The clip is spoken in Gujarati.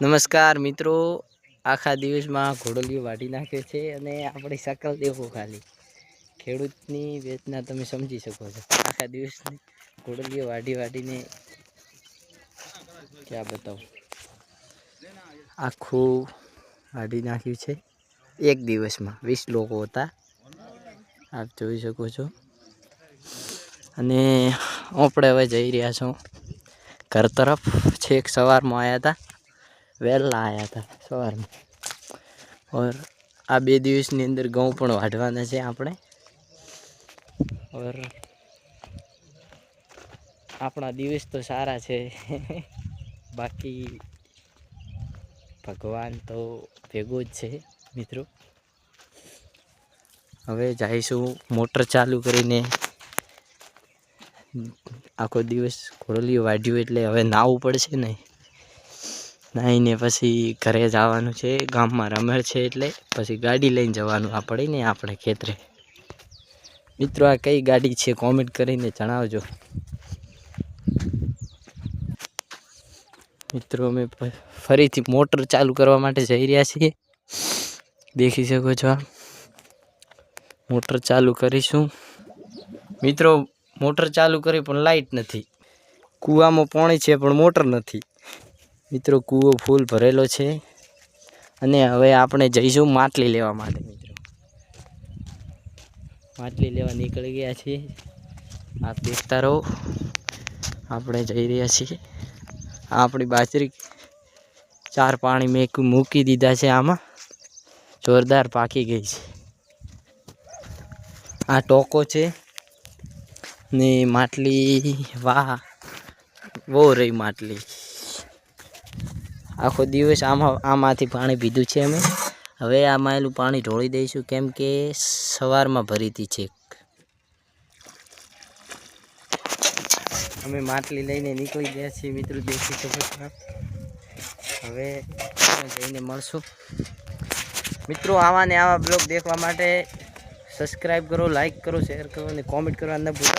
નમસ્કાર મિત્રો, આખા દિવસમાં ઘોડલીઓ વાઢી નાખે છે અને આપણી શકલ દેખો ખાલી ખેડૂતની વેદના તમે સમજી શકો છો। આખા દિવસની ઘોડલીઓ વાઢીને ક્યાં બતાવું, આખું વાઢી નાખ્યું છે એક દિવસમાં। 20 લોકો હતા, આપ જોઈ શકો છો। અને આપણે હવે જઈ રહ્યા છો ઘર તરફ। છેક સવારમાં આવ્યા હતા, વહેલા આવ્યા હતા સવારમાં। और આ 2 દિવસની અંદર ઘઉં પણ વાઢવાના છે આપણે। और આપણા દિવસ તો સારા છે બાકી ભગવાન તો ભેગો જ છે મિત્રો। હવે જઈશું મોટર ચાલુ કરીને। આખો દિવસ ઘોડલીઓ વાઢ્યું એટલે હવે નાવું પડશે ને, નાહીને પછી ઘરે જવાનું છે। ગામમાં રમેળ છે એટલે પછી ગાડી લઈને જવાનું આપણે ને આપણે ખેતરે। મિત્રો આ કઈ ગાડી છે કોમેન્ટ કરીને જણાવજો। મિત્રો અમે ફરીથી મોટર ચાલુ કરવા માટે જઈ રહ્યા છીએ, દેખી શકો છો। મોટર ચાલુ કરીશું મિત્રો। મોટર ચાલુ કરી પણ લાઈટ નથી, કૂવામાં પાણી છે પણ મોટર નથી મિત્રો। કૂવો ફૂલ ભરેલો છે અને હવે આપણે જઈશું માટલી લેવા માટે મિત્રો। માટલી લેવા નીકળી ગયા છીએ, આપ દેખતા રહો। આપણે જઈ રહ્યા છીએ। આપણી બાજરી 4 પાણી મેં મૂકી દીધા છે, આમાં જોરદાર પાકી ગઈ છે। આ ટોકો છે ને માટલી, વાહ બહુ રહી માટલી। આખો દિવસ આમાંથી પાણી પીધું છે અમે। હવે આમાં એલું પાણી ઢોળી દઈશું, કેમ કે સવારમાં ભરી હતી છે। અમે માટલી લઈને નીકળી ગયા છીએ મિત્રો, દેખી શકો છો। હવે જઈને મળશું મિત્રો। આવા ને આવા બ્લોગ દેખવા માટે સબસ્ક્રાઈબ કરો, લાઈક કરો, શેર કરો અને કોમેન્ટ કરવા ન ભૂલતા।